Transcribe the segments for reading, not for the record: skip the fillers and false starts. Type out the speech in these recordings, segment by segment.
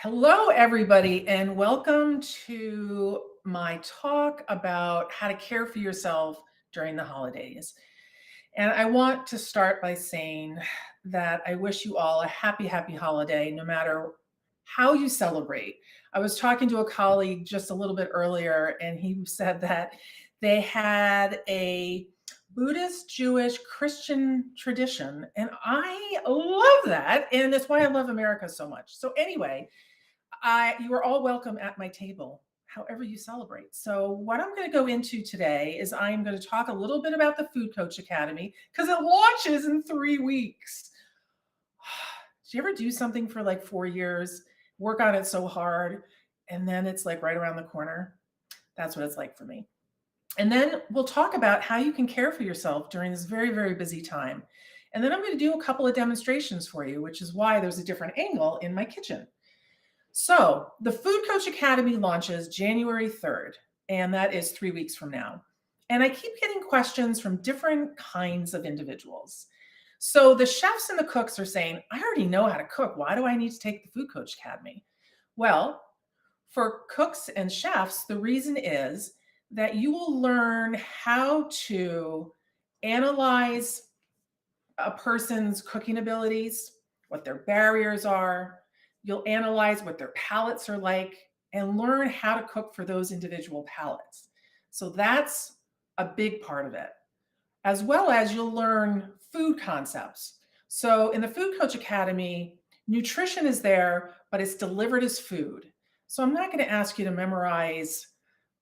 Hello, everybody, and welcome to my talk about how to care for yourself during the holidays. And I want to start by saying that I wish you all a happy holiday, no matter how you celebrate. I was talking to a colleague just a little bit earlier, and he said that they had a Buddhist, Jewish, Christian tradition. And I love that. And that's why I love America so much. So, anyway, you are all welcome at my table, however you celebrate. So, what I'm going to go into today is I'm going to talk a little bit about the Food Coach Academy because it launches in 3 weeks. Did you ever do something for like 4 years, work on it so hard, and then it's like right around the corner? That's what it's like for me. And then we'll talk about how you can care for yourself during this very busy time. And then I'm going to do a couple of demonstrations for you, which is why there's a different angle in my kitchen. So the Food Coach Academy launches January 3rd, and that is 3 weeks from now. And I keep getting questions from different kinds of individuals. So the chefs and the cooks are saying, I already know how to cook. Why do I need to take the Food Coach Academy? Well, for cooks and chefs, the reason is that you will learn how to analyze a person's cooking abilities, what their barriers are. You'll analyze what their palates are like and learn how to cook for those individual palates. So that's a big part of it, as well as you'll learn food concepts. So in the Food Coach Academy, nutrition is there, but it's delivered as food. So I'm not going to ask you to memorize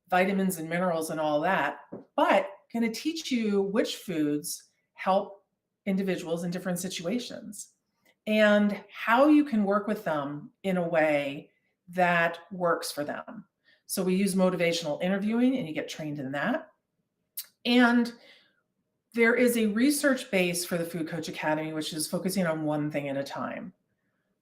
vitamins and minerals and all that, but going to teach you which foods help individuals in different situations and how you can work with them in a way that works for them. So we use motivational interviewing, and you get trained in that. And there is a research base for the Food Coach Academy, which is focusing on one thing at a time.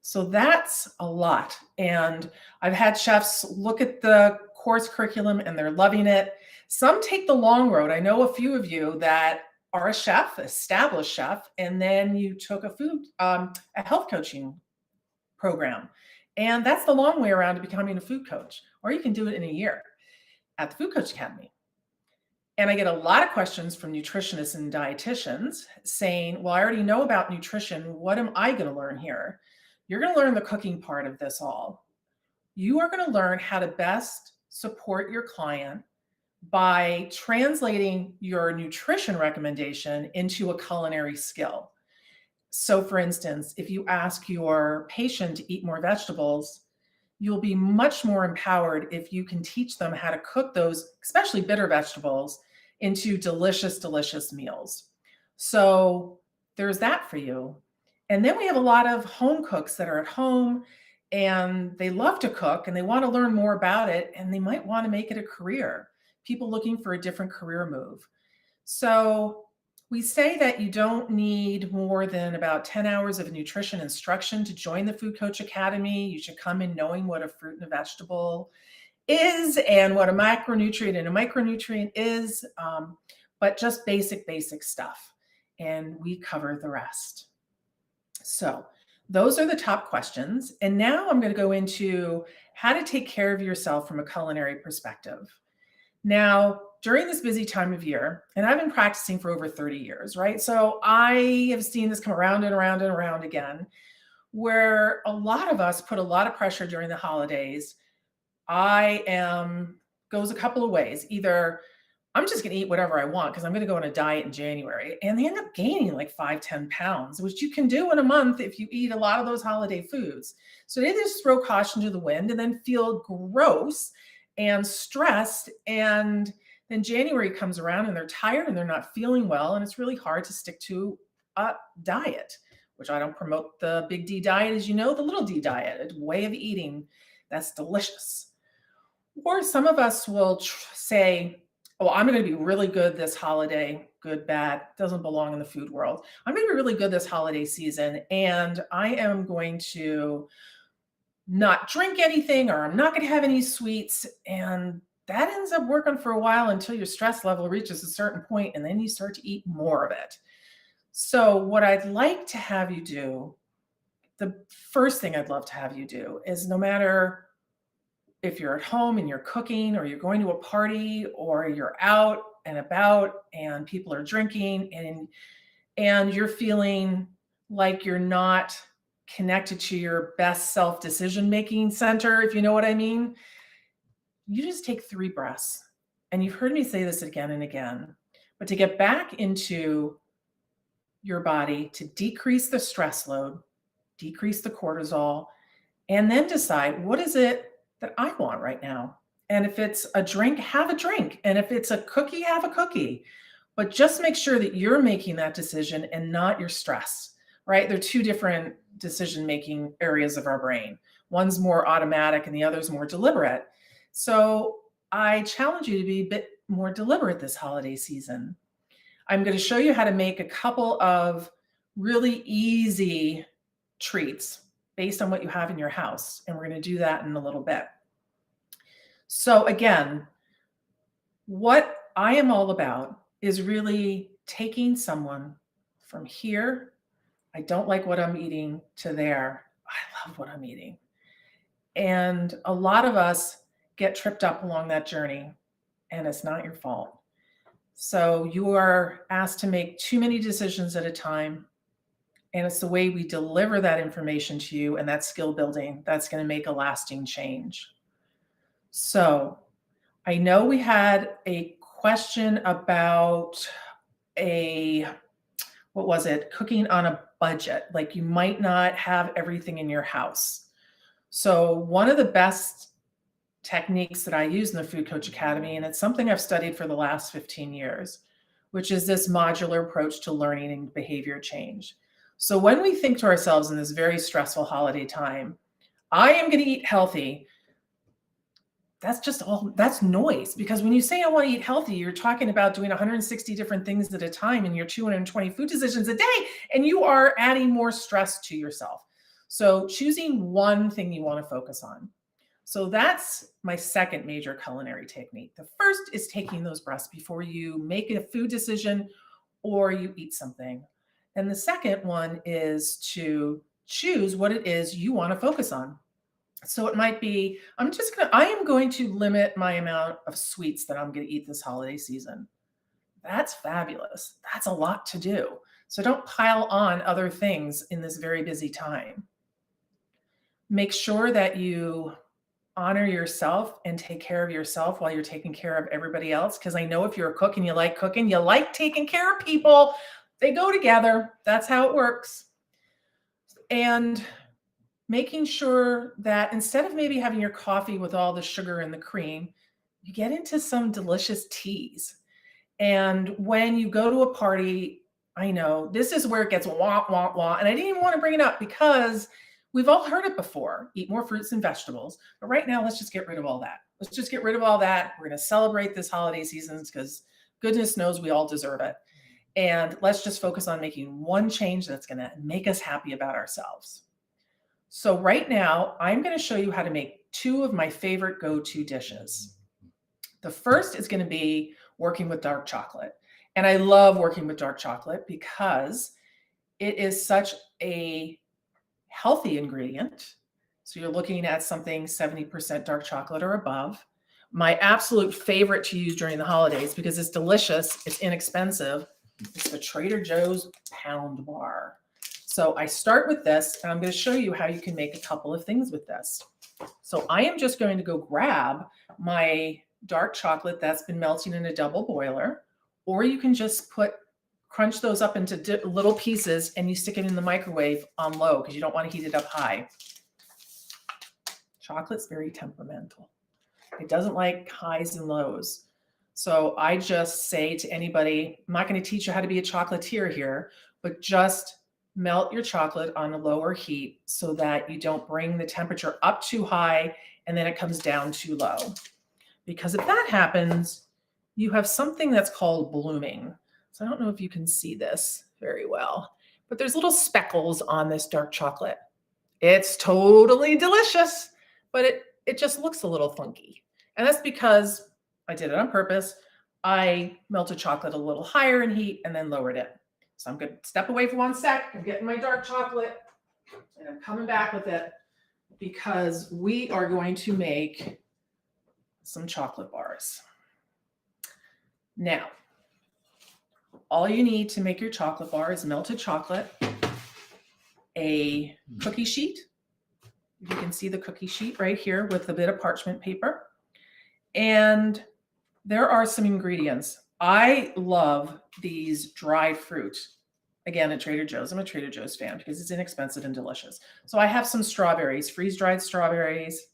So that's a lot. And I've had chefs look at the course curriculum and they're loving it. Some take the long road. I know a few of you that are a chef, established chef, and then you took a health coaching program. And that's the long way around to becoming a food coach. Or you can do it in a year at the Food Coach Academy. And I get a lot of questions from nutritionists and dietitians saying, well, I already know about nutrition. What am I going to learn here? You're going to learn the cooking part of this all. You are going to learn how to best support your client by translating your nutrition recommendation into a culinary skill. So, for instance, if you ask your patient to eat more vegetables, you'll be much more empowered if you can teach them how to cook those, especially bitter vegetables, into delicious meals. So there's that for you. And then we have a lot of home cooks that are at home and they love to cook and they want to learn more about it and they might want to make it a career. People looking for a different career move. So we say that you don't need more than about 10 hours of nutrition instruction to join the Food Coach Academy. You should come in knowing what a fruit and a vegetable is and what a macronutrient and a micronutrient is, but just basic stuff. And we cover the rest. So those are the top questions. And now I'm going to go into how to take care of yourself from a culinary perspective. Now, during this busy time of year, and I've been practicing for over 30 years, right? So I have seen this come around and around again, where a lot of us put a lot of pressure during the holidays. Goes a couple of ways. Either I'm just going to eat whatever I want because I'm going to go on a diet in January, and they end up gaining like 5-10 pounds, which you can do in a month if you eat a lot of those holiday foods. So they just throw caution to the wind and then feel gross and stressed, and then January comes around and they're tired and they're not feeling well, and it's really hard to stick to a diet, which I don't promote the big D diet, as you know, the little D diet, a way of eating that's delicious. Or some of us will say, oh, I'm going to be really good this holiday. Good, bad, doesn't belong in the food world. I'm going to be really good this holiday season, and I am going to not drink anything, or I'm not going to have any sweets. And that ends up working for a while until your stress level reaches a certain point, and then you start to eat more of it. So what I'd like to have you do the first thing I'd love to have you do is, no matter if you're at home and you're cooking, or you're going to a party, or you're out and about and people are drinking, and you're feeling like you're not connected to your best self decision making center, if you know what I mean, you just take 3 breaths. And you've heard me say this again and again, but to get back into your body, to decrease the stress load, decrease the cortisol, and then decide, what is it that I want right now? And if it's a drink, have a drink. And if it's a cookie, have a cookie. But just make sure that you're making that decision and not your stress, right? They're two different decision-making areas of our brain. One's more automatic and the other's more deliberate. So I challenge you to be a bit more deliberate this holiday season. I'm going to show you how to make a couple of really easy treats based on what you have in your house. And we're going to do that in a little bit. So again, what I am all about is really taking someone from here, I don't like what I'm eating, to there, I love what I'm eating. And a lot of us get tripped up along that journey, and it's not your fault. So you are asked to make too many decisions at a time. And it's the way we deliver that information to you and that skill building that's going to make a lasting change. So I know we had a question about what was it? Cooking on a budget. Like, you might not have everything in your house. So one of the best techniques that I use in the Food Coach Academy, and it's something I've studied for the last 15 years, which is this modular approach to learning and behavior change. So when we think to ourselves in this very stressful holiday time, I am going to eat healthy, that's noise. Because when you say I want to eat healthy, you're talking about doing 160 different things at a time in your 220 food decisions a day, and you are adding more stress to yourself. So choosing one thing you want to focus on. So that's my second major culinary technique. The first is taking those breaths before you make a food decision or you eat something. And the second one is to choose what it is you want to focus on. So it might be, I am going to limit my amount of sweets that I'm going to eat this holiday season. That's fabulous. That's a lot to do. So don't pile on other things in this very busy time. Make sure that you honor yourself and take care of yourself while you're taking care of everybody else. Because I know if you're a cook and you like cooking, you like taking care of people. They go together. That's how it works. And making sure that instead of maybe having your coffee with all the sugar and the cream, you get into some delicious teas. And when you go to a party, I know this is where it gets wah, wah, wah. And I didn't even want to bring it up because we've all heard it before. Eat more fruits and vegetables. But right now, let's just get rid of all that. Let's just get rid of all that. We're going to celebrate this holiday season because goodness knows we all deserve it. And let's just focus on making one change that's going to make us happy about ourselves. So right now, I'm going to show you how to make two of my favorite go-to dishes. The first is going to be working with dark chocolate. And I love working with dark chocolate because it is such a healthy ingredient. So you're looking at something 70% dark chocolate or above. My absolute favorite to use during the holidays, because it's delicious, it's inexpensive, it's the Trader Joe's Pound Bar. So I start with this, and I'm going to show you how you can make a couple of things with this. So I am just going to go grab my dark chocolate that's been melting in a double boiler, or you can just crunch those up into little pieces and you stick it in the microwave on low because you don't want to heat it up high. Chocolate's very temperamental. It doesn't like highs and lows. So I just say to anybody, I'm not going to teach you how to be a chocolatier here, but just melt your chocolate on a lower heat so that you don't bring the temperature up too high and then it comes down too low. Because if that happens, you have something that's called blooming. So I don't know if you can see this very well, but there's little speckles on this dark chocolate. It's totally delicious, but it just looks a little funky. And that's because I did it on purpose. I melted chocolate a little higher in heat and then lowered it. So I'm going to step away for one sec. I'm getting my dark chocolate. And I'm coming back with it because we are going to make some chocolate bars. Now, all you need to make your chocolate bar is melted chocolate, a cookie sheet. You can see the cookie sheet right here with a bit of parchment paper. And there are some ingredients. I love these dried fruit. Again, at Trader Joe's. I'm a Trader Joe's fan because it's inexpensive and delicious. So I have some strawberries, freeze-dried strawberries.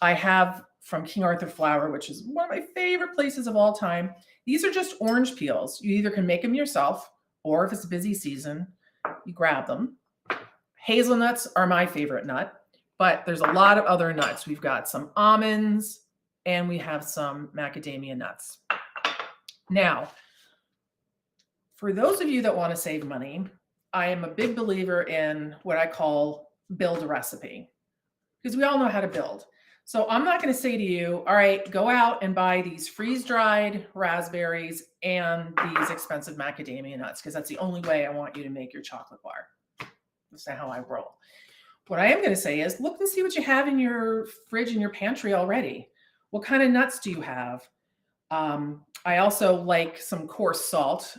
I have from King Arthur Flour, which is one of my favorite places of all time. These are just orange peels. You either can make them yourself, or if it's a busy season, you grab them. Hazelnuts are my favorite nut, but there's a lot of other nuts. We've got some almonds and we have some macadamia nuts. Now, for those of you that want to save money, I am a big believer in what I call build a recipe, because we all know how to build. So I'm not going to say to you, all right, go out and buy these freeze-dried raspberries and these expensive macadamia nuts, because that's the only way I want you to make your chocolate bar. That's not how I roll. What I am going to say is look and see what you have in your fridge and your pantry already. What kind of nuts do you have? I also like some coarse salt,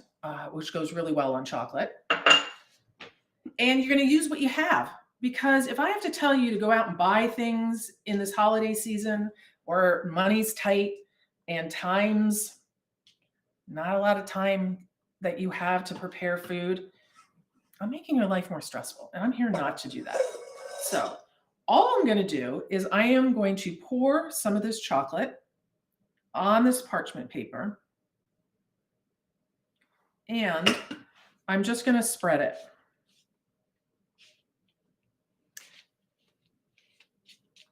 which goes really well on chocolate. And you're going to use what you have. Because if I have to tell you to go out and buy things in this holiday season where money's tight and time's not a lot of time that you have to prepare food, I'm making your life more stressful. And I'm here not to do that. So all I'm going to do is I am going to pour some of this chocolate on this parchment paper. And I'm just going to spread it.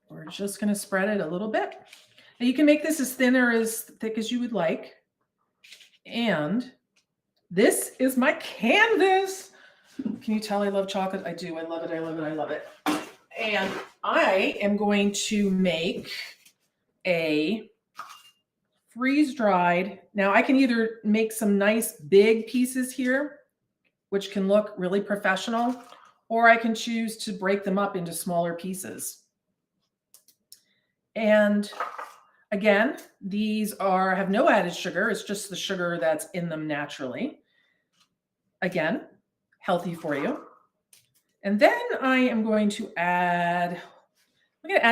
We're just going to spread it a little bit. Now you can make this as thin or as thick as you would like. And this is my canvas. Can you tell I love chocolate? I do. I love it. I love it. I love it. And I am going to make a freeze-dried. Now I can either make some nice big pieces here, which can look really professional, or I can choose to break them up into smaller pieces. And again, these have no added sugar. It's just the sugar that's in them naturally. Again, healthy for you. And then I am going to add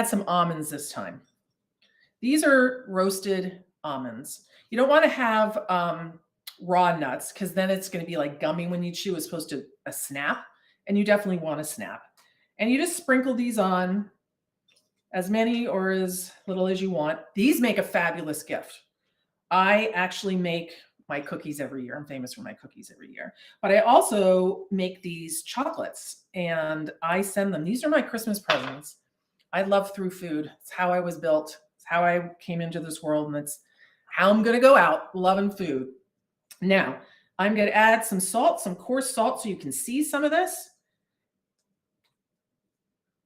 some almonds this time. These are roasted almonds. You don't want to have raw nuts because then it's going to be like gummy when you chew as opposed to a snap. And you definitely want a snap. And you just sprinkle these on, as many or as little as you want. These make a fabulous gift. I actually make my cookies every year. I'm famous for my cookies every year. But I also make these chocolates and I send them. These are my Christmas presents. I love through food. It's how I was built. It's how I came into this world. And it's how I'm going to go out loving food. Now, I'm going to add some salt, some coarse salt so you can see some of this.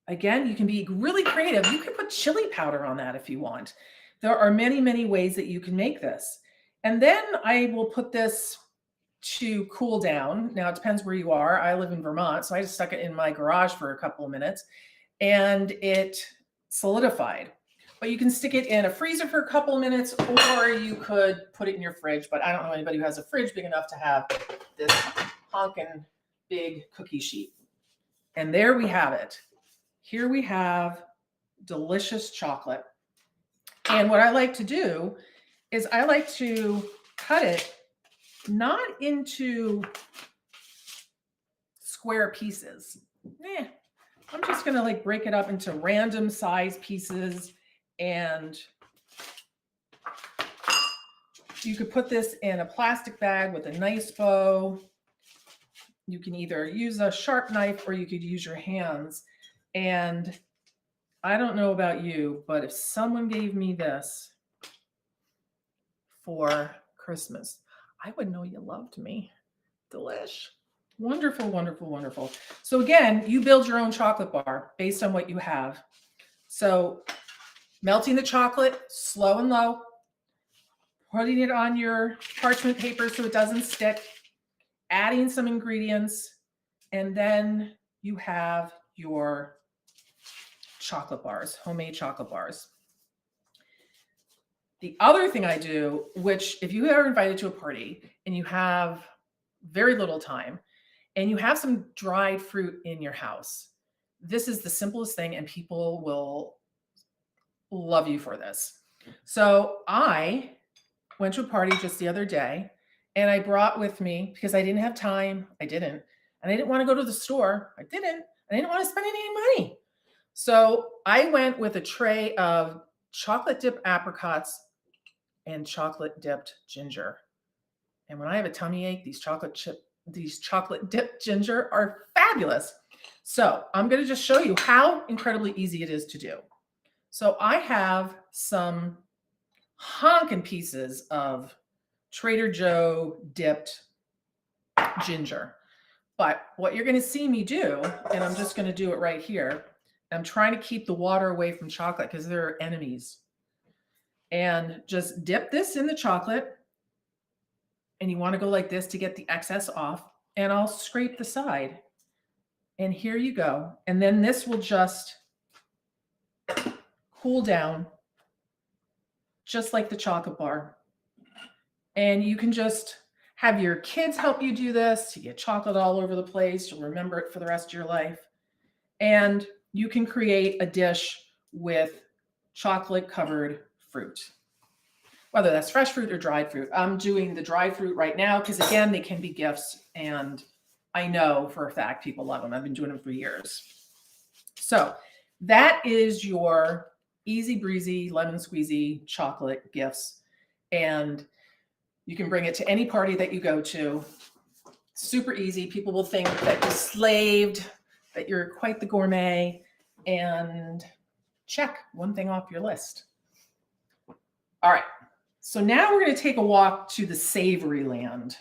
Again, you can be really creative. You can put chili powder on that if you want. There are many, many ways that you can make this. And then I will put this to cool down. Now, it depends where you are. I live in Vermont, so I just stuck it in my garage for a couple of minutes, and it solidified. But you can stick it in a freezer for a couple of minutes, or you could put it in your fridge. But I don't know anybody who has a fridge big enough to have this honkin' big cookie sheet. And there we have it. Here we have delicious chocolate. And what I like to do is I like to cut it not into square pieces. I'm just going to like break it up into random size pieces. And you could put this in a plastic bag with a nice bow. You can either use a sharp knife or you could use your hands. And I don't know about you, but if someone gave me this for Christmas, I would know you loved me. Delish. Wonderful, wonderful, wonderful. So again, you build your own chocolate bar based on what you have. So melting the chocolate, slow and low, putting it on your parchment paper so it doesn't stick, adding some ingredients, and then you have your chocolate bars, homemade chocolate bars. The other thing I do, which if you are invited to a party and you have very little time and you have some dried fruit in your house, this is the simplest thing and people will love you for this. So I went to a party just the other day and I brought with me, because I didn't have time, I didn't, and I didn't want to go to the store, I didn't want to spend any money. So I went with a tray of chocolate dipped apricots and chocolate dipped ginger. And when I have a tummy ache, these chocolate dipped ginger are fabulous. So I'm going to just show you how incredibly easy it is to do. So I have some honking pieces of Trader Joe dipped ginger. But what you're going to see me do, and I'm just going to do it right here, I'm trying to keep the water away from chocolate because there are enemies. And just dip this in the chocolate. And you want to go like this to get the excess off. And I'll scrape the side. And here you go. And then this will just cool down, just like the chocolate bar. And you can just have your kids help you do this to get chocolate all over the place. You'll remember it for the rest of your life. And you can create a dish with chocolate covered fruit, whether that's fresh fruit or dried fruit. I'm doing the dried fruit right now because, again, they can be gifts. And I know for a fact people love them. I've been doing them for years. So that is your easy breezy lemon squeezy chocolate gifts. And you can bring it to any party that you go to. Super easy. People will think that you slaved, that you're quite the gourmet, and check one thing off your list. All right. So now we're going to take a walk to the savory land.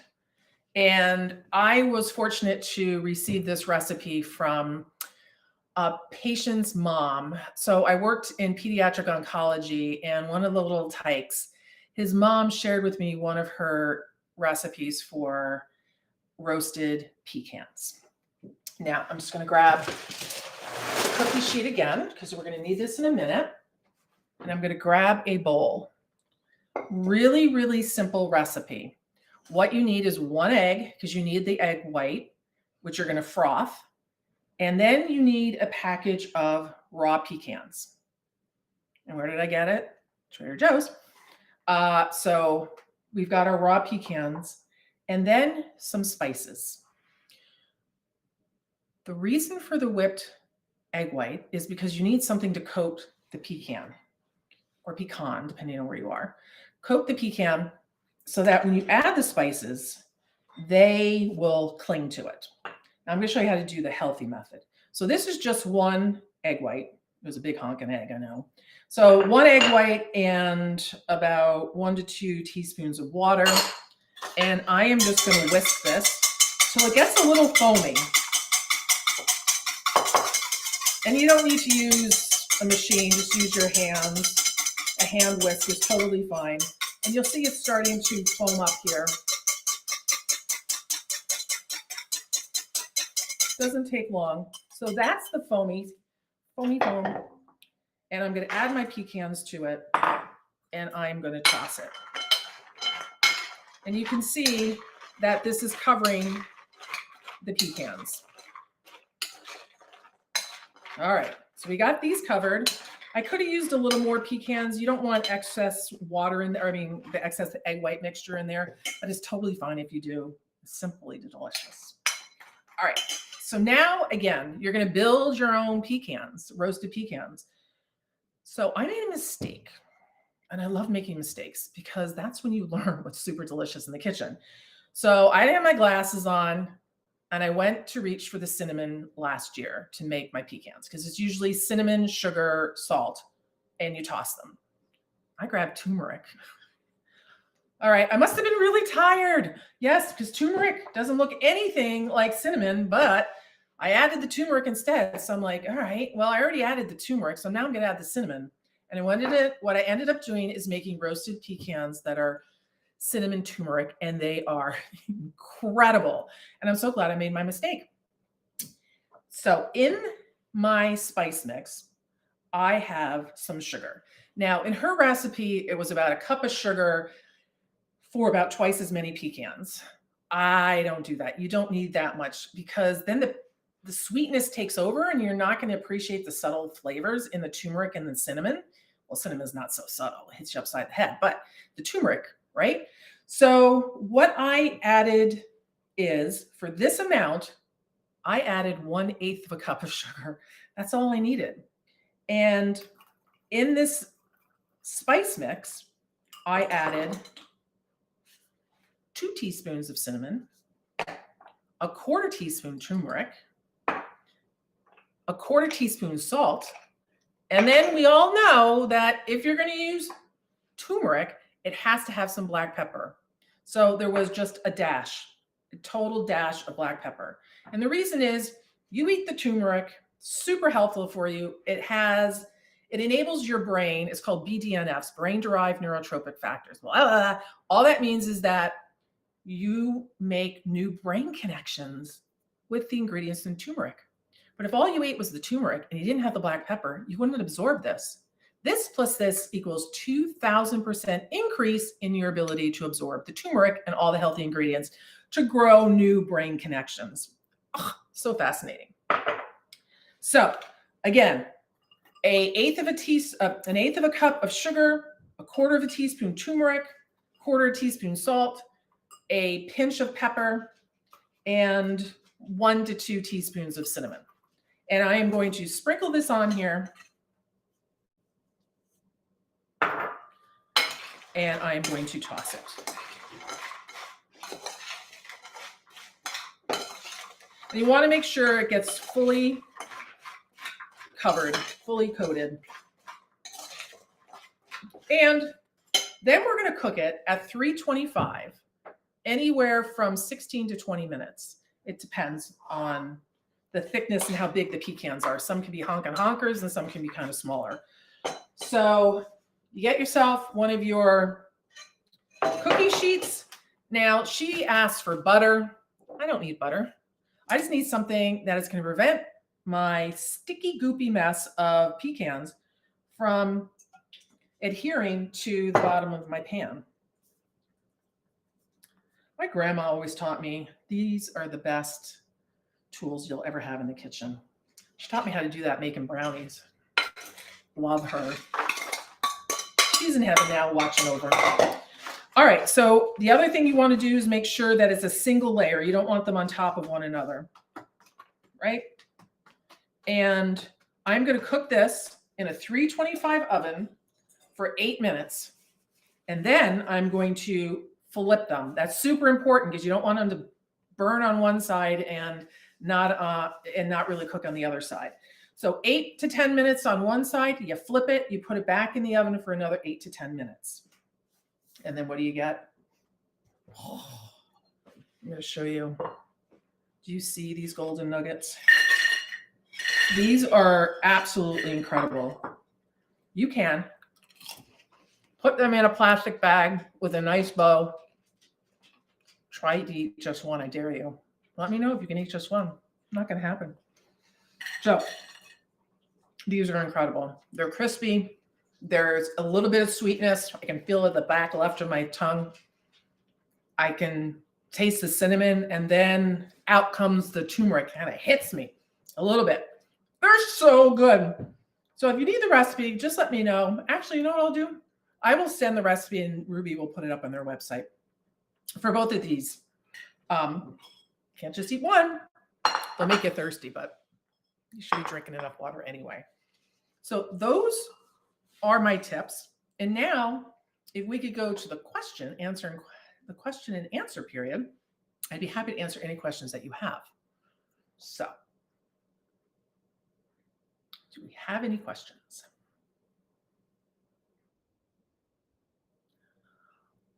And I was fortunate to receive this recipe from a patient's mom. So I worked in pediatric oncology, and one of the little tykes, his mom shared with me one of her recipes for roasted pecans. Now I'm just going to grab the cookie sheet again because we're going to need this in a minute. And I'm going to grab a bowl. Really, really simple recipe. What you need is one egg, because you need the egg white, which you're going to froth. And then you need a package of raw pecans. And where did I get it? Trader Joe's. So we've got our raw pecans and then some spices. The reason for the whipped egg white is because you need something to coat the pecan, or pecan, depending on where you are. Coat the pecan so that when you add the spices, they will cling to it. Now I'm going to show you how to do the healthy method. So this is just one egg white. It was a big honking egg, I know. So one egg white and about 1 to 2 teaspoons of water. And I am just going to whisk this till it gets a little foamy. And you don't need to use a machine, just use your hands. A hand whisk is totally fine. And you'll see it's starting to foam up here. Doesn't take long. So that's the foamy foam. And I'm going to add my pecans to it, and I'm going to toss it. And you can see that this is covering the pecans. All right, so we got these covered. I could have used a little more pecans. You don't want excess water in there. I mean, the excess egg white mixture in there. That is totally fine if you do. It's simply delicious. All right, so now, again, you're going to build your own pecans, roasted pecans. So I made a mistake, and I love making mistakes because that's when you learn what's super delicious in the kitchen. So I didn't have my glasses on, and I went to reach for the cinnamon last year to make my pecans because it's usually cinnamon, sugar, salt, and you toss them. I grabbed turmeric. All right, I must have been really tired. Yes, because turmeric doesn't look anything like cinnamon, but I added the turmeric instead. So I'm like, all right, well, I already added the turmeric, so now I'm going to add the cinnamon. And what I ended up doing is making roasted pecans that are cinnamon turmeric, and they are incredible. And I'm so glad I made my mistake. So in my spice mix, I have some sugar. Now, in her recipe, it was about a cup of sugar for about twice as many pecans. I don't do that. You don't need that much because then the sweetness takes over and you're not going to appreciate the subtle flavors in the turmeric and the cinnamon. Well, cinnamon is not so subtle, it hits you upside the head, but the turmeric, right? So, what I added is for this amount, I added 1/8 of a cup of sugar. That's all I needed. And in this spice mix, I added 2 teaspoons of cinnamon, a quarter teaspoon turmeric, a quarter teaspoon salt. And then we all know that if you're going to use turmeric, it has to have some black pepper. So there was just a dash, a total dash of black pepper. And the reason is you eat the turmeric, super helpful for you. It enables your brain, it's called BDNFs, brain-derived neurotropic factors. Well, all that means is that you make new brain connections with the ingredients in turmeric. But if all you ate was the turmeric and you didn't have the black pepper, you wouldn't absorb this. This plus this equals 2,000% increase in your ability to absorb the turmeric and all the healthy ingredients to grow new brain connections. Oh, so fascinating. So again, an eighth of a cup of sugar, a quarter of a teaspoon turmeric, quarter teaspoon salt, a pinch of pepper, and 1 to 2 teaspoons of cinnamon. And I am going to sprinkle this on here. And I'm going to toss it. And you want to make sure it gets fully covered, fully coated. And then we're going to cook it at 325, anywhere from 16 to 20 minutes. It depends on the thickness and how big the pecans are. Some can be honkers and some can be kind of smaller. So you get yourself one of your cookie sheets. Now, she asked for butter. I don't need butter. I just need something that is going to prevent my sticky, goopy mess of pecans from adhering to the bottom of my pan. My grandma always taught me these are the best tools you'll ever have in the kitchen. She taught me how to do that making brownies. Love her. She's in heaven now watching over. All right, so the other thing you want to do is make sure that it's a single layer. You don't want them on top of one another, right? And I'm going to cook this in a 325 oven for 8 minutes. And then I'm going to flip them. That's super important because you don't want them to burn on one side and not really cook on the other side. So 8 to 10 minutes on one side, you flip it, you put it back in the oven for another 8 to 10 minutes. And then what do you get? Oh, I'm going to show you. Do you see these golden nuggets? These are absolutely incredible. You can put them in a plastic bag with a nice bow. Try to eat just one, I dare you. Let me know if you can eat just one. Not going to happen. So these are incredible. They're crispy. There's a little bit of sweetness. I can feel it at the back left of my tongue. I can taste the cinnamon, and then out comes the turmeric. Kind of hits me a little bit. They're so good. So if you need the recipe, just let me know. Actually, you know what I'll do? I will send the recipe, and Rouxbe will put it up on their website for both of these. Can't just eat one. They'll make you thirsty, but you should be drinking enough water anyway. So those are my tips. And now, if we could go to the question and answer period, I'd be happy to answer any questions that you have. So, do we have any questions?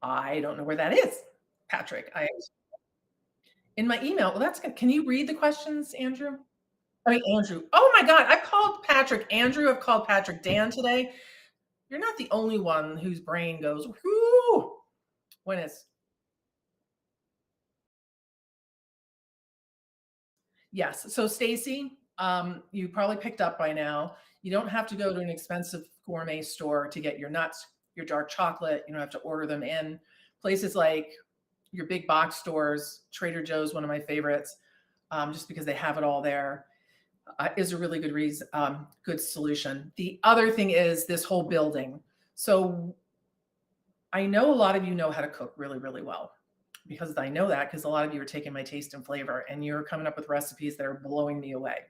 I don't know where that is, Patrick. In my email. Well, that's good. Can you read the questions, Andrew? I mean, Andrew. Oh my God, I called Patrick Andrew. I've called Patrick Dan today. You're not the only one whose brain goes, whoo, when it's. Yes. So Stacy, You probably picked up by now. You don't have to go to an expensive gourmet store to get your nuts, your dark chocolate. You don't have to order them in. Places like your big box stores, Trader Joe's, one of my favorites, just because they have it all there, is a really good reason, good solution. The other thing is this whole building. So I know a lot of you know how to cook really, really well, because I know that because a lot of you are taking my taste and flavor and you're coming up with recipes that are blowing me away.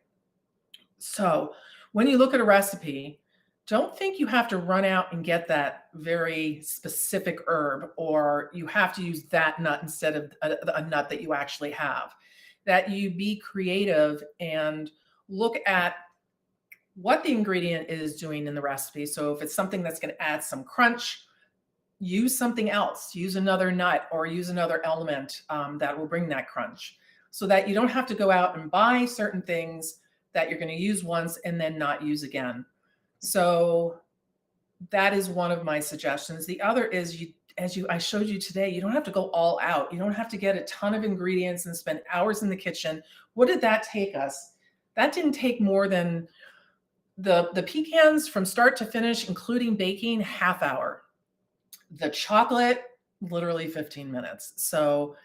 So when you look at a recipe, don't think you have to run out and get that very specific herb, or you have to use that nut instead of a nut that you actually have. That you be creative and look at what the ingredient is doing in the recipe. So if it's something that's going to add some crunch, use something else, use another nut or use another element that will bring that crunch, so that you don't have to go out and buy certain things that you're going to use once and then not use again. So that is one of my suggestions. The other is, I showed you today, you don't have to go all out. You don't have to get a ton of ingredients and spend hours in the kitchen. What did that take us? That didn't take more than the pecans from start to finish, including baking, half hour. The chocolate, literally 15 minutes. So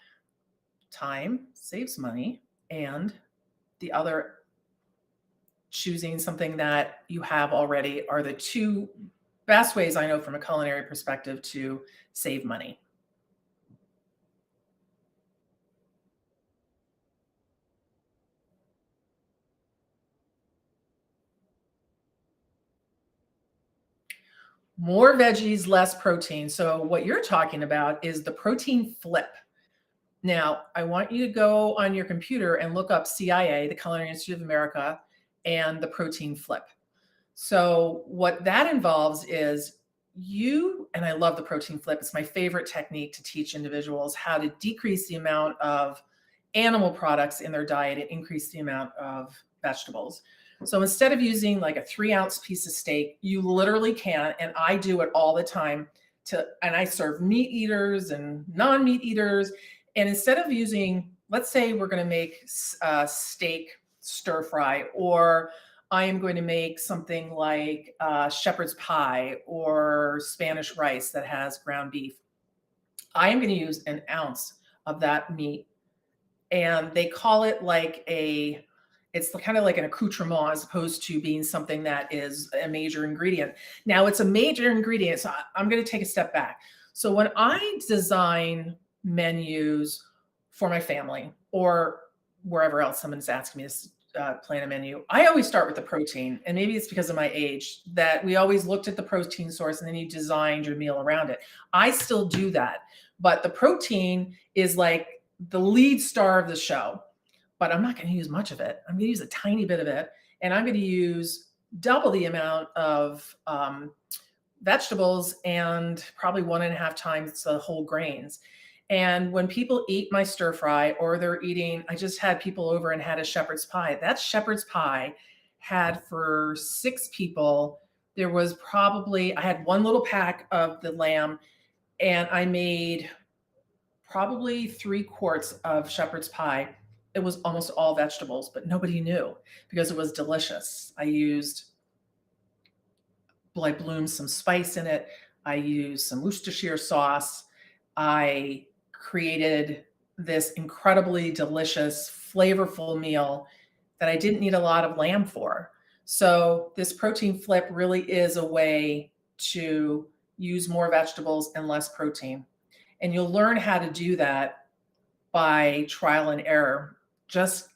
time saves money. And the other, choosing something that you have already, are the two best ways I know from a culinary perspective to save money. More veggies, less protein. So what you're talking about is the protein flip. Now, I want you to go on your computer and look up CIA, the Culinary Institute of America, and the protein flip. So what that involves is and I love the protein flip. It's my favorite technique to teach individuals how to decrease the amount of animal products in their diet and increase the amount of vegetables. So instead of using like a 3-ounce piece of steak, you literally can, and I do it all the time, and I serve meat eaters and non-meat eaters. And instead of using, let's say we're going to make steak stir fry, or I am going to make something like shepherd's pie or Spanish rice that has ground beef. I am going to use an ounce of that meat. And they call it it's kind of like an accoutrement, as opposed to being something that is a major ingredient. Now it's a major ingredient. So I'm going to take a step back. So when I design menus for my family or wherever else someone's asking me to plan a menu, I always start with the protein. And maybe it's because of my age that we always looked at the protein source and then you designed your meal around it. I still do that. But the protein is like the lead star of the show. But I'm not going to use much of it. I'm going to use a tiny bit of it. And I'm going to use double the amount of vegetables and probably 1.5 times the whole grains. And when people eat my stir fry, or they're eating, I just had people over and had a shepherd's pie. That shepherd's pie had, for 6 people, there was probably, I had 1 little pack of the lamb, and I made probably 3 quarts of shepherd's pie. It was almost all vegetables, but nobody knew because it was delicious. I bloomed some spice in it. I used some Worcestershire sauce. I created this incredibly delicious, flavorful meal that I didn't need a lot of lamb for. So this protein flip really is a way to use more vegetables and less protein. And you'll learn how to do that by trial and error. Just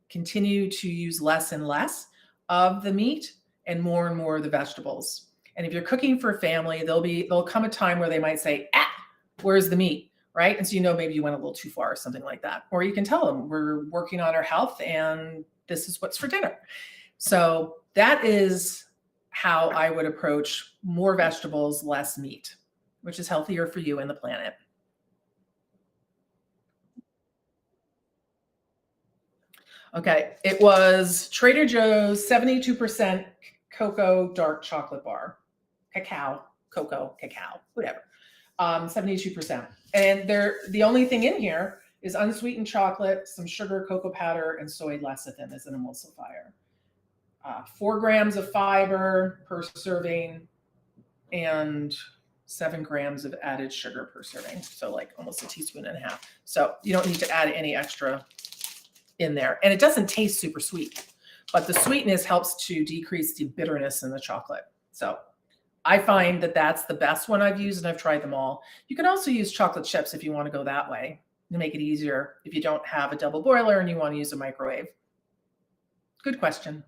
continue to use less and less of the meat and more of the vegetables. And if you're cooking for a family, there'll come a time where they might say, where's the meat? Right? And so, maybe you went a little too far or something like that. Or you can tell them, we're working on our health and this is what's for dinner. So that is how I would approach more vegetables, less meat, which is healthier for you and the planet. Okay, it was Trader Joe's 72% cocoa dark chocolate bar. Cocoa, whatever. 72%. And the only thing in here is unsweetened chocolate, some sugar, cocoa powder, and soy lecithin as an emulsifier. 4 grams of fiber per serving, and 7 grams of added sugar per serving. So like almost a teaspoon and a half. So you don't need to add any extra in there. And it doesn't taste super sweet, but the sweetness helps to decrease the bitterness in the chocolate. So I find that that's the best one I've used, and I've tried them all. You can also use chocolate chips if you want to go that way to make it easier if you don't have a double boiler and you want to use a microwave. Good question.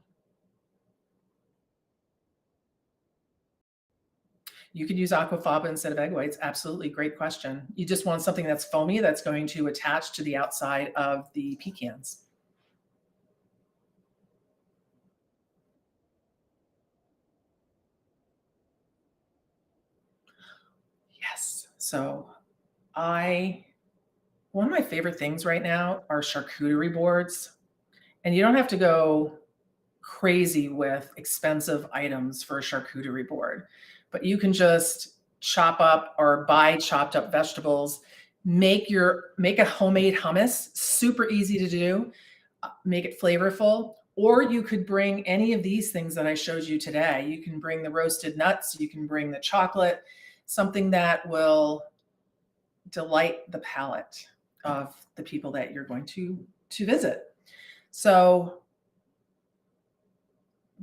You could use aquafaba instead of egg whites. Absolutely. Great question. You just want something that's foamy that's going to attach to the outside of the pecans. Yes. So one of my favorite things right now are charcuterie boards. And you don't have to go crazy with expensive items for a charcuterie board, but you can just chop up or buy chopped up vegetables, make a homemade hummus, super easy to do, make it flavorful. Or you could bring any of these things that I showed you today. You can bring the roasted nuts, you can bring the chocolate, something that will delight the palate of the people that you're going to visit. So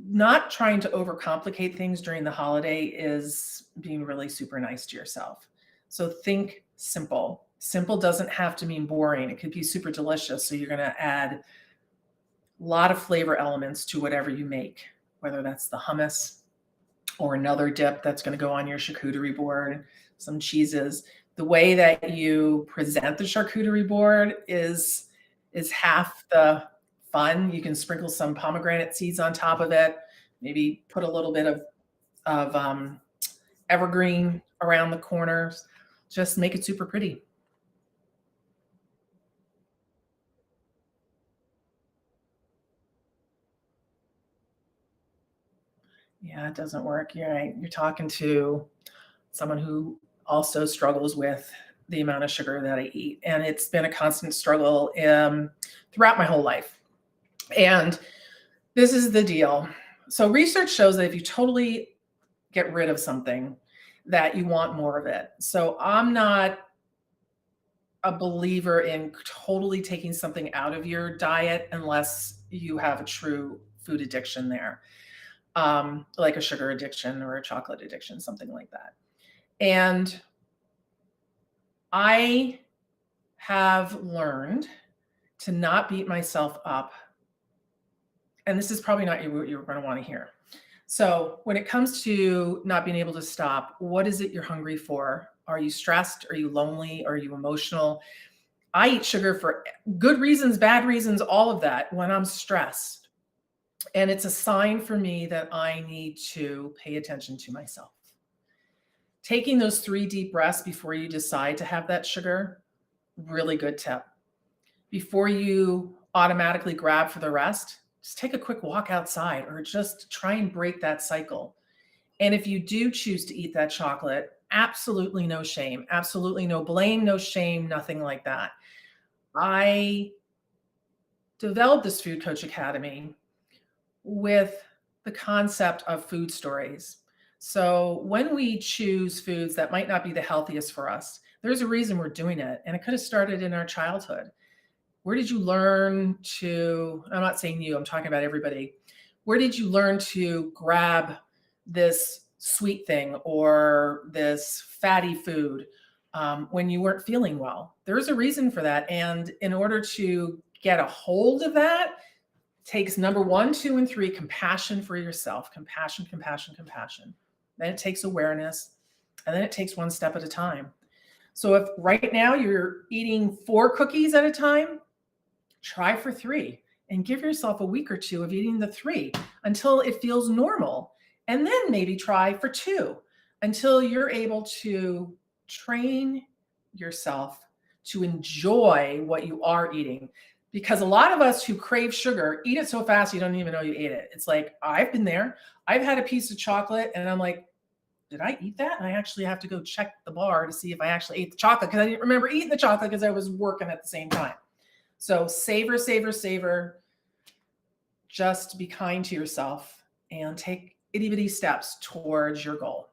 not trying to overcomplicate things during the holiday is being really super nice to yourself. So think simple. Simple doesn't have to mean boring. It could be super delicious. So you're going to add a lot of flavor elements to whatever you make, whether that's the hummus or another dip that's going to go on your charcuterie board, some cheeses. The way that you present the charcuterie board is half the fun. You can sprinkle some pomegranate seeds on top of it, maybe put a little bit of evergreen around the corners. Just make it super pretty. Yeah, it doesn't work. You're right. You're talking to someone who also struggles with the amount of sugar that I eat. And it's been a constant struggle throughout my whole life. And this is the deal. So research shows that if you totally get rid of something, that you want more of it. So I'm not a believer in totally taking something out of your diet unless you have a true food addiction there, like a sugar addiction or a chocolate addiction, something like that. And I have learned to not beat myself up. And this is probably not what you're going to want to hear. So when it comes to not being able to stop, what is it you're hungry for? Are you stressed? Are you lonely? Are you emotional? I eat sugar for good reasons, bad reasons, all of that when I'm stressed. And it's a sign for me that I need to pay attention to myself. Taking those 3 deep breaths before you decide to have that sugar, really good tip. Before you automatically grab for the rest, just take a quick walk outside or just try and break that cycle. And if you do choose to eat that chocolate, absolutely no shame, absolutely no blame, no shame, nothing like that. I developed this Food Coach Academy with the concept of food stories. So when we choose foods that might not be the healthiest for us, there's a reason we're doing it. And it could have started in our childhood. Where did you learn to, I'm not saying you, I'm talking about everybody. Where did you learn to grab this sweet thing or this fatty food when you weren't feeling well? There's a reason for that. And in order to get a hold of that, takes number 1, 2, and 3, compassion for yourself. Compassion, compassion, compassion. Then it takes awareness, and then it takes one step at a time. So if right now you're eating 4 cookies at a time, try for 3 and give yourself a week or 2 of eating the 3 until it feels normal. And then maybe try for 2 until you're able to train yourself to enjoy what you are eating. Because a lot of us who crave sugar eat it so fast you don't even know you ate it. It's like, I've been there. I've had a piece of chocolate and I'm like, did I eat that? And I actually have to go check the bar to see if I actually ate the chocolate because I didn't remember eating the chocolate because I was working at the same time. So savor, savor, savor. just be kind to yourself and take itty bitty steps towards your goal.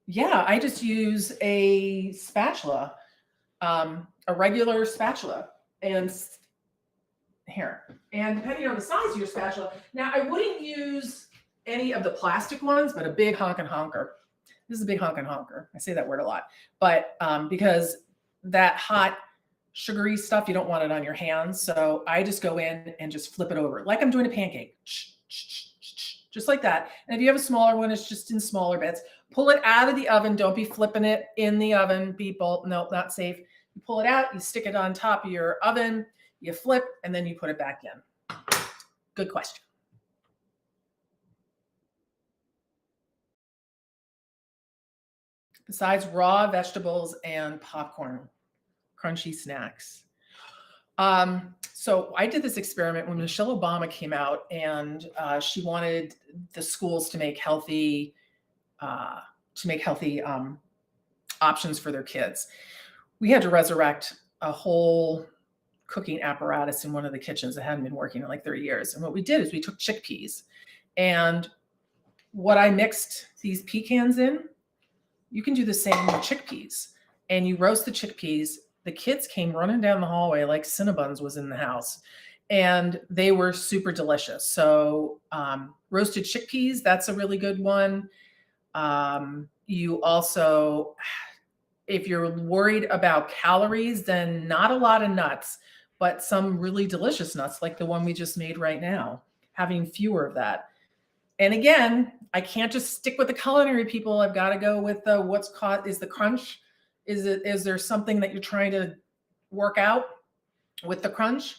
Yeah, I just use a spatula, a regular spatula, and here. And depending on the size of your spatula, now I wouldn't use any of the plastic ones, but a big honkin' honker. This is a big honkin' honker. I say that word a lot, but because that hot, sugary stuff, you don't want it on your hands. So I just go in and just flip it over like I'm doing a pancake, just like that. And if you have a smaller one, it's just in smaller bits. Pull it out of the oven. Don't be flipping it in the oven, people. Nope, not safe. You pull it out, you stick it on top of your oven, you flip, and then you put it back in. Good question. Besides raw vegetables and popcorn, crunchy snacks. So I did this experiment when Michelle Obama came out, and she wanted the schools to make healthy options for their kids. We had to resurrect a whole cooking apparatus in one of the kitchens that hadn't been working in like 30 years. And what we did is we took chickpeas, and what I mixed these pecans in, you can do the same with chickpeas. And you roast the chickpeas. The kids came running down the hallway like Cinnabons was in the house, and they were super delicious. So roasted chickpeas, that's a really good one. You also, if you're worried about calories, then not a lot of nuts, but some really delicious nuts like the one we just made right now, having fewer of that. And again, I can't just stick with the culinary people. I've got to go with the what's caught is the crunch. Is there something that you're trying to work out with the crunch?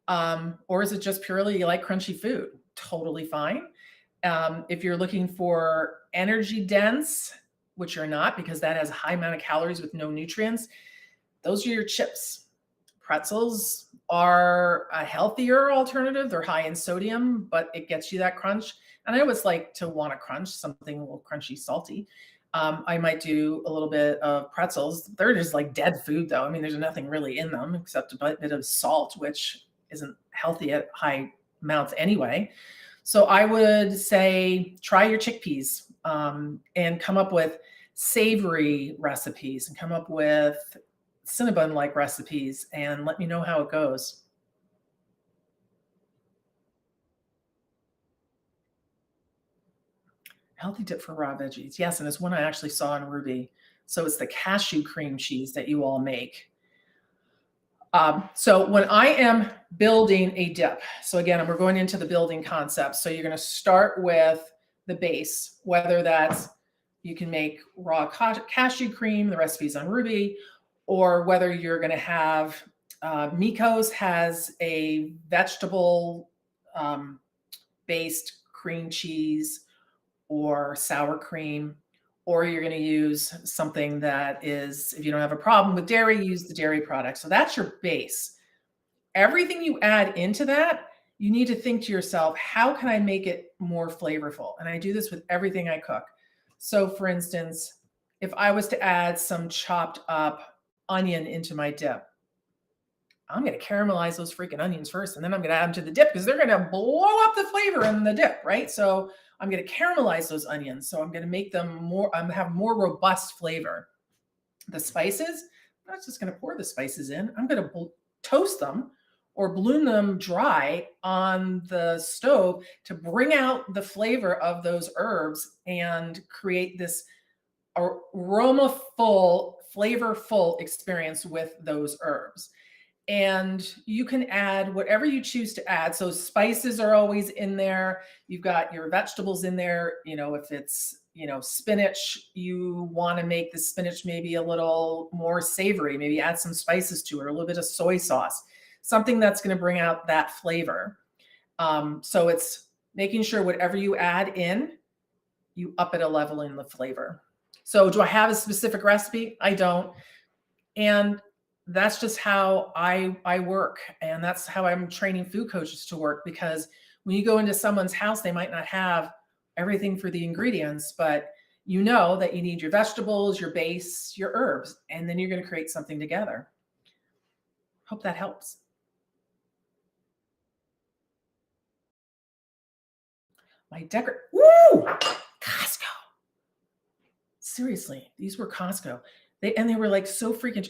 Or is it just purely you like crunchy food? Totally fine. If you're looking for energy dense, which you're not because that has a high amount of calories with no nutrients, those are your chips. Pretzels are a healthier alternative. They're high in sodium, but it gets you that crunch. And I always like to want to crunch something a little crunchy, salty. I might do a little bit of pretzels. They're just like dead food, though. I mean, there's nothing really in them except a bit of salt, which isn't healthy at high amounts anyway. So I would say try your chickpeas and come up with savory recipes and come up with Cinnabon-like recipes and let me know how it goes. Healthy dip for raw veggies. Yes, and it's one I actually saw in Rouxbe. So it's the cashew cream cheese that you all make. So when I am building a dip, so again, we're going into the building concept. So you're going to start with the base, whether that's you can make raw cashew cream, the recipe's on Rouxbe, or whether you're going to have Miko's has a vegetable based cream cheese or sour cream, or you're going to use something that is, if you don't have a problem with dairy, use the dairy product. So that's your base. Everything you add into that, you need to think to yourself, how can I make it more flavorful? And I do this with everything I cook. So for instance, if I was to add some chopped up onion into my dip, I'm going to caramelize those freaking onions first, and then I'm going to add them to the dip because they're going to blow up the flavor in the dip, right? So I'm going to caramelize those onions. So I'm going to make them more, have more robust flavor. The spices, I'm not just going to pour the spices in. I'm going to toast them or bloom them dry on the stove to bring out the flavor of those herbs and create this aroma-full, flavorful experience with those herbs. And you can add whatever you choose to add. So spices are always in there. You've got your vegetables in there. You know, if it's, you know, spinach, you want to make the spinach maybe a little more savory, maybe add some spices to it, or a little bit of soy sauce, something that's going to bring out that flavor. So it's making sure whatever you add in, you up it a level in the flavor. So do I have a specific recipe? I don't. And that's just how I work. And that's how I'm training food coaches to work, because when you go into someone's house, they might not have everything for the ingredients, but you know that you need your vegetables, your base, your herbs, and then you're going to create something together. Hope that helps. My decor. Woo! Costco. Seriously, these were Costco. They were like so freaking.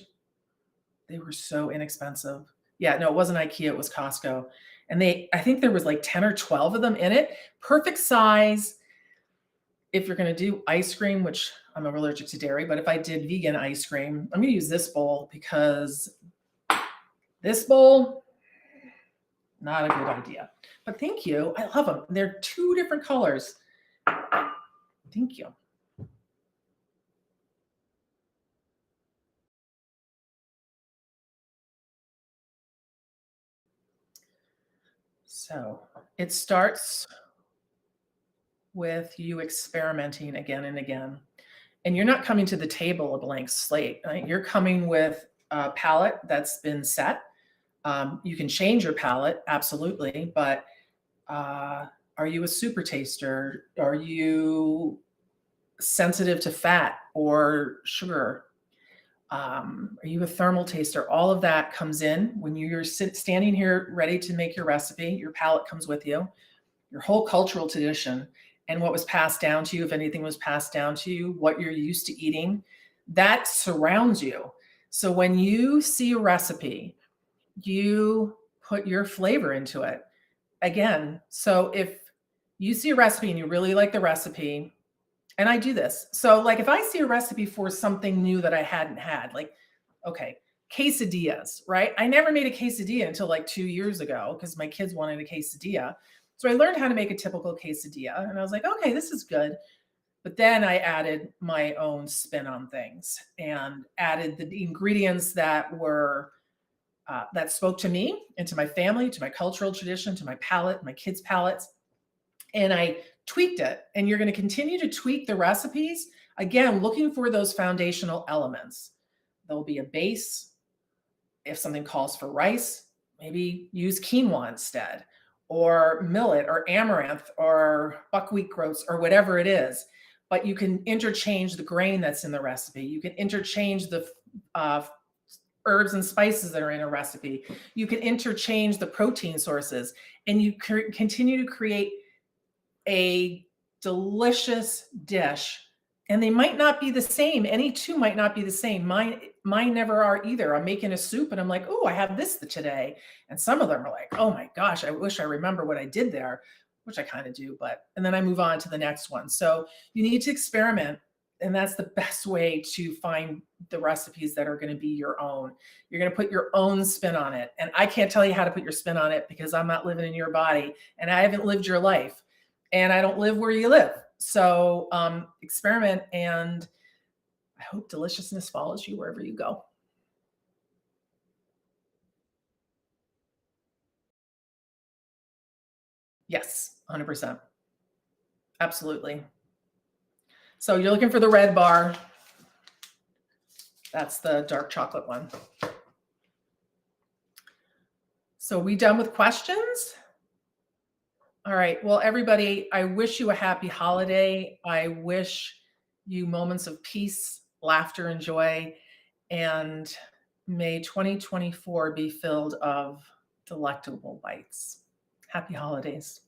They were so inexpensive. Yeah, no, it wasn't IKEA. It was Costco, and I think there was like 10 or 12 of them in it. Perfect size. If you're going to do ice cream, which I'm allergic to dairy, but if I did vegan ice cream, I'm going to use this bowl because this bowl, not a good idea. But thank you. I love them. They're two different colors. Thank you. So it starts with you experimenting again and again. And you're not coming to the table a blank slate. Right? You're coming with a palette that's been set. You can change your palette, absolutely, but are you a super taster? Are you sensitive to fat or sugar? Are you a thermal taster? All of that comes in when you're standing here ready to make your recipe. Your palate comes with you, your whole cultural tradition, and what was passed down to you, if anything was passed down to you, what you're used to eating, that surrounds you. So when you see a recipe, you put your flavor into it. Again, so if you see a recipe and you really like the recipe, and I do this. So like if I see a recipe for something new that I hadn't had, like, okay, quesadillas, right? I never made a quesadilla until like 2 years ago because my kids wanted a quesadilla. So I learned how to make a typical quesadilla and I was like, okay, this is good. But then I added my own spin on things and added the ingredients that were that spoke to me and to my family, to my cultural tradition, to my palate, my kids' palates, and I tweaked it. And you're going to continue to tweak the recipes, again, looking for those foundational elements. There'll be a base. If something calls for rice, maybe use quinoa instead, or millet, or amaranth, or buckwheat groats, or whatever it is. But you can interchange the grain that's in the recipe. You can interchange the herbs and spices that are in a recipe. You can interchange the protein sources, and you continue to create a delicious dish. And they might not be the same. Any two might not be the same. Mine never are either. I'm making a soup and I'm like, oh, I have this today. And some of them are like, oh my gosh, I wish I remember what I did there, which I kind of do. And then I move on to the next one. So you need to experiment. And that's the best way to find the recipes that are going to be your own. You're going to put your own spin on it. And I can't tell you how to put your spin on it because I'm not living in your body and I haven't lived your life and I don't live where you live. So experiment, and I hope deliciousness follows you wherever you go. Yes, 100%. Absolutely. So you're looking for the red bar. That's the dark chocolate one. So we done with questions? All right. Well, everybody, I wish you a happy holiday. I wish you moments of peace, laughter, and joy. And may 2024 be filled of delectable bites. Happy holidays.